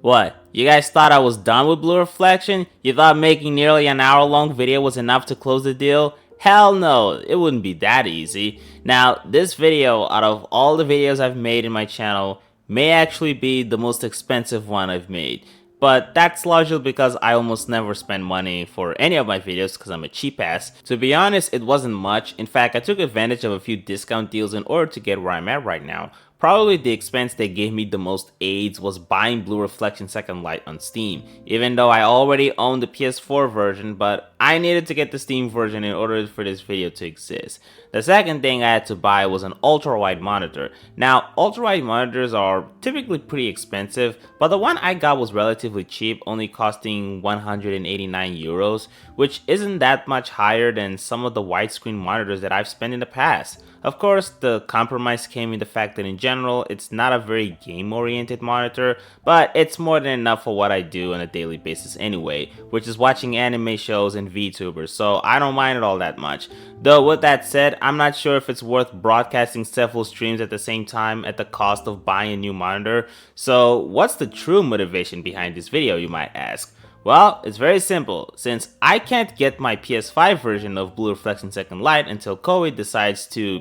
What? You guys thought I was done with Blue Reflection? You thought making nearly an hour-long video was enough to close the deal? Hell no, it wouldn't be that easy. Now, this video, out of all the videos I've made in my channel, may actually be the most expensive one I've made. But that's largely because I almost never spend money for any of my videos because I'm a cheap ass. To be honest, it wasn't much. In fact, I took advantage of a few discount deals in order to get where I'm at right now. Probably the expense that gave me the most aids was buying Blue Reflection Second Light on Steam, even though I already owned the PS4 version, but I needed to get the Steam version in order for this video to exist. The second thing I had to buy was an ultra-wide monitor. Now, ultra-wide monitors are typically pretty expensive, but the one I got was relatively cheap, only costing 189 euros, which isn't that much higher than some of the widescreen monitors that I've spent in the past. Of course, the compromise came in the fact that in general, it's not a very game-oriented monitor, but it's more than enough for what I do on a daily basis anyway, which is watching anime shows and VTubers, so I don't mind it all that much. Though with that said, I'm not sure if it's worth broadcasting several streams at the same time at the cost of buying a new monitor. So what's the true motivation behind this video, you might ask? Well, it's very simple. Since I can't get my PS5 version of Blue Reflection Second Light until Koei decides to,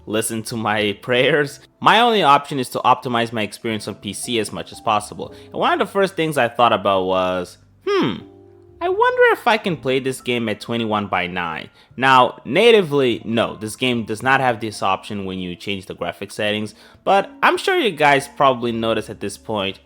listen to my prayers, my only option is to optimize my experience on PC as much as possible. And one of the first things I thought about was, I wonder if I can play this game at 21:9. Now, natively, no, this game does not have this option when you change the graphic settings, but I'm sure you guys probably noticed at this point,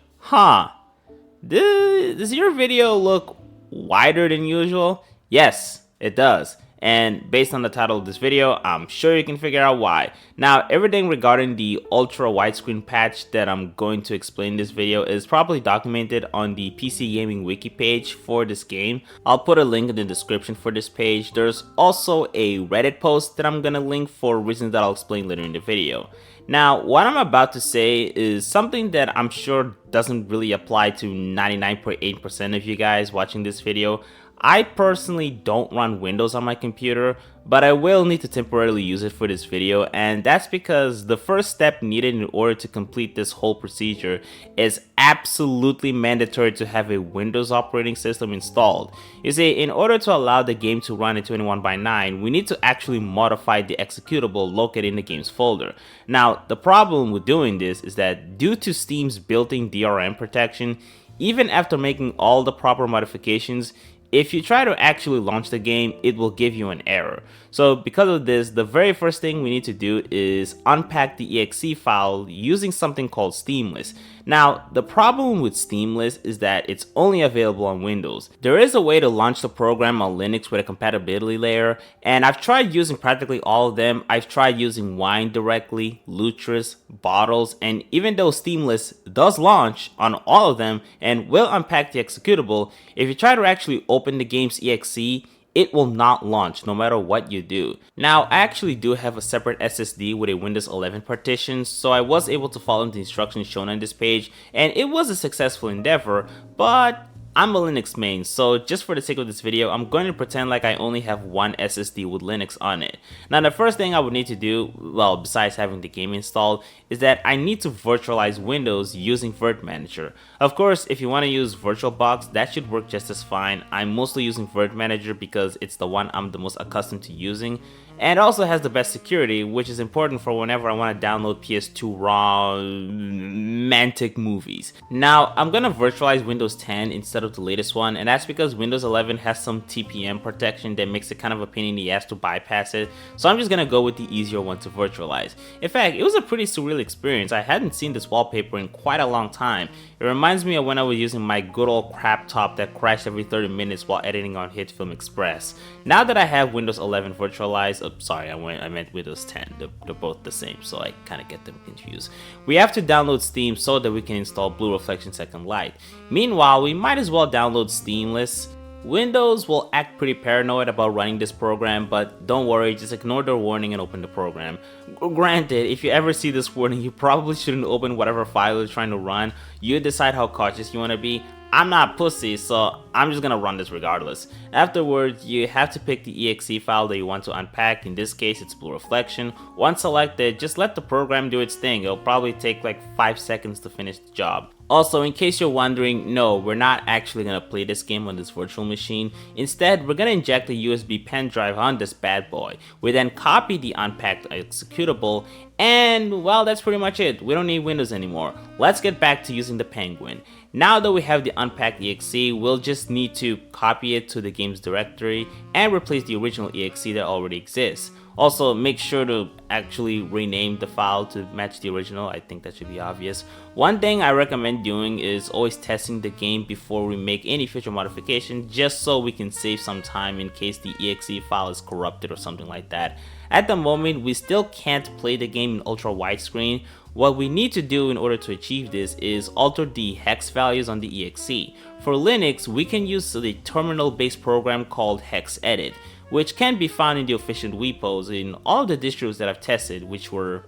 does your video look wider than usual? Yes, it does. And based on the title of this video, I'm sure you can figure out why. Now, everything regarding the ultra widescreen patch that I'm going to explain in this video is probably documented on the PC Gaming Wiki page for this game. I'll put a link in the description for this page. There's also a Reddit post that I'm gonna link for reasons that I'll explain later in the video. Now, what I'm about to say is something that I'm sure doesn't really apply to 99.8% of you guys watching this video. I personally don't run Windows on my computer, but I will need to temporarily use it for this video, and that's because the first step needed in order to complete this whole procedure is absolutely mandatory to have a Windows operating system installed. You see, in order to allow the game to run at 21:9, we need to actually modify the executable located in the game's folder. Now, the problem with doing this is that due to Steam's built-in DRM protection, even after making all the proper modifications, if you try to actually launch the game, it will give you an error. So because of this, the very first thing we need to do is unpack the exe file using something called Steamless. Now, the problem with Steamless is that it's only available on Windows. There is a way to launch the program on Linux with a compatibility layer, and I've tried using practically all of them. I've tried using Wine directly, Lutris, Bottles, and even though Steamless does launch on all of them and will unpack the executable, if you try to actually open the game's exe, it will not launch no matter what you do. Now, I actually do have a separate SSD with a Windows 11 partition, so I was able to follow the instructions shown on this page, and it was a successful endeavor, but I'm a Linux main, so just for the sake of this video, I'm going to pretend like I only have one SSD with Linux on it. Now, the first thing I would need to do, well, besides having the game installed, is that I need to virtualize Windows using Virt Manager. Of course, if you want to use VirtualBox, that should work just as fine. I'm mostly using Virt Manager because it's the one I'm the most accustomed to using, and it also has the best security, which is important for whenever I want to download PS2 raw romantic movies. Now, I'm gonna virtualize Windows 10 instead of the latest one, and that's because Windows 11 has some TPM protection that makes it kind of a pain in the ass to bypass it, so I'm just gonna go with the easier one to virtualize. In fact, it was a pretty surreal experience. I hadn't seen this wallpaper in quite a long time. It reminds me of when I was using my good old crap top that crashed every 30 minutes while editing on HitFilm Express. Now that I have Windows 11 virtualized, sorry, I meant Windows 10. They're both the same, so I kind of get them confused. We have to download Steam so that we can install Blue Reflection Second Light. Meanwhile, we might as well download Steamless. Windows will act pretty paranoid about running this program, but don't worry, just ignore the warning and open the program. Granted, if you ever see this warning, you probably shouldn't open whatever file you're trying to run. You decide how cautious you want to be. I'm not pussy, so I'm just gonna run this regardless. Afterwards, you have to pick the exe file that you want to unpack. In this case, it's Blue Reflection. Once selected, just let the program do its thing. It'll probably take like 5 seconds to finish the job. Also, in case you're wondering, no, we're not actually going to play this game on this virtual machine. Instead, we're going to inject a USB pen drive on this bad boy. We then copy the unpacked executable, and well, that's pretty much it. We don't need Windows anymore. Let's get back to using the Penguin. Now that we have the unpacked exe, we'll just need to copy it to the game's directory and replace the original exe that already exists. Also, make sure to actually rename the file to match the original. I think that should be obvious. One thing I recommend doing is always testing the game before we make any future modification, just so we can save some time in case the exe file is corrupted or something like that. At the moment, we still can't play the game in ultra widescreen. What we need to do in order to achieve this is alter the hex values on the exe. For Linux, we can use the terminal-based program called hexedit, which can be found in the official repos in all of the distros that I've tested, which were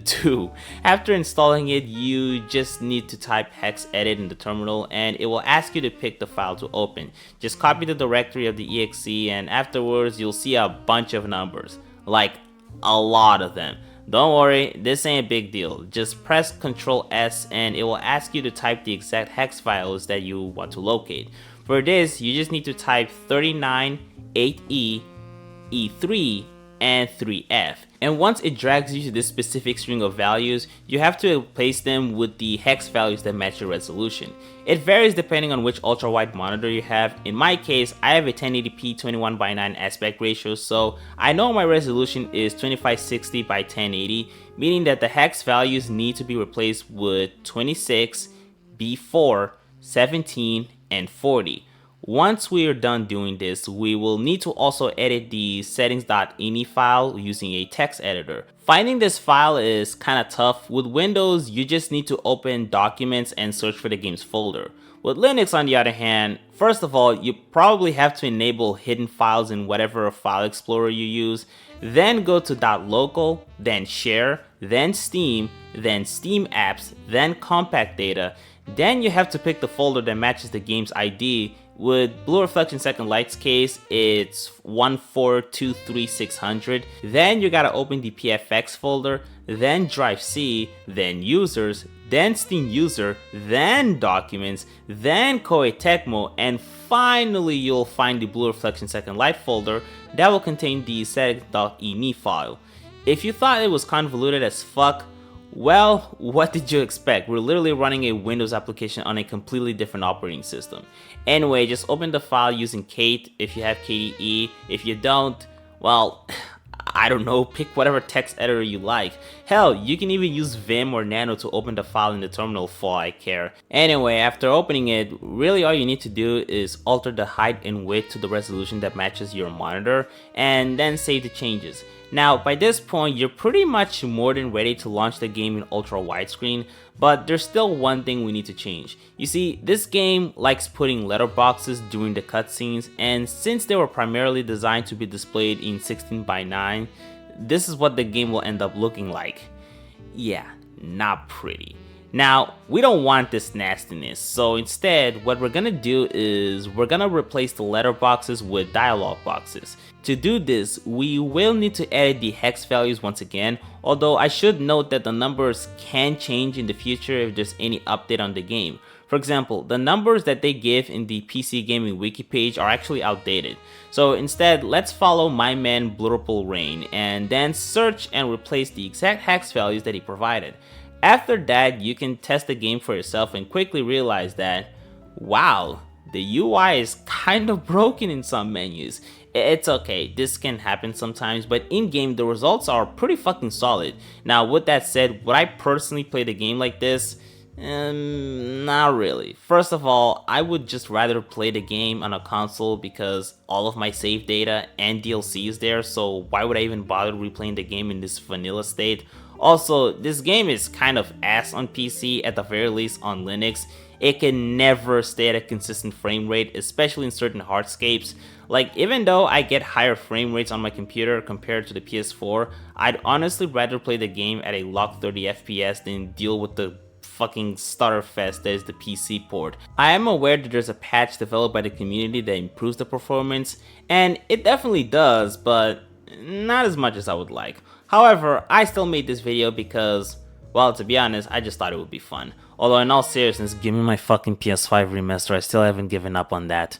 2. After installing it, you just need to type hexedit in the terminal and it will ask you to pick the file to open. Just copy the directory of the exe and afterwards you'll see a bunch of numbers, like a lot of them. Don't worry, this ain't a big deal. Just press Ctrl S and it will ask you to type the exact hex files that you want to locate. For this, you just need to type 39, 8E, E3, and 3F. And once it drags you to this specific string of values, you have to replace them with the hex values that match your resolution. It varies depending on which ultra-wide monitor you have. In my case, I have a 1080p 21:9 aspect ratio, so I know my resolution is 2560 by 1080, meaning that the hex values need to be replaced with 26, B4, 17, and 40. Once we are done doing this, we will need to also edit the settings.ini file using a text editor. Finding this file is kinda tough. With Windows, you just need to open Documents and search for the game's folder. With Linux, on the other hand, first of all, you probably have to enable hidden files in whatever file explorer you use, then go to .local, then share, then Steam apps, then compact data. Then you have to pick the folder that matches the game's ID. With Blue Reflection Second Light's case, it's 1423600. Then you gotta open the PFX folder, then Drive C, then Users, then Steam User, then Documents, then Koei Tecmo, and finally you'll find the Blue Reflection Second Light folder that will contain the settings.ini file. If you thought it was convoluted as fuck, well, what did you expect? We're literally running a Windows application on a completely different operating system. Anyway, just open the file using Kate if you have KDE. If you don't, well, I don't know, pick whatever text editor you like. Hell, you can even use Vim or Nano to open the file in the terminal for all I care. Anyway, after opening it, really all you need to do is alter the height and width to the resolution that matches your monitor, and then save the changes. Now, by this point, you're pretty much more than ready to launch the game in ultra widescreen, but there's still one thing we need to change. You see, this game likes putting letterboxes during the cutscenes, and since they were primarily designed to be displayed in 16:9, this is what the game will end up looking like. Yeah, not pretty. Now, we don't want this nastiness, so instead, what we're gonna do is we're gonna replace the letterboxes with dialog boxes. To do this, we will need to edit the hex values once again, although I should note that the numbers can change in the future if there's any update on the game. For example, the numbers that they give in the PC Gaming Wiki page are actually outdated. So instead, let's follow my man Blurple Rain and then search and replace the exact hex values that he provided. After that, you can test the game for yourself and quickly realize that, wow, the UI is kind of broken in some menus. It's okay, this can happen sometimes, but in-game the results are pretty fucking solid. Now with that said, would I personally play the game like this? Not really. First of all, I would just rather play the game on a console because all of my save data and DLC is there, so why would I even bother replaying the game in this vanilla state? Also, this game is kind of ass on PC, at the very least on Linux. It can never stay at a consistent frame rate, especially in certain hardscapes. Like, even though I get higher frame rates on my computer compared to the PS4, I'd honestly rather play the game at a locked 30 FPS than deal with the fucking stutterfest that is the PC port. I am aware that there's a patch developed by the community that improves the performance, and it definitely does, but not as much as I would like. However, I still made this video because, well, to be honest, I just thought it would be fun. Although in all seriousness, give me my fucking PS5 remaster, I still haven't given up on that.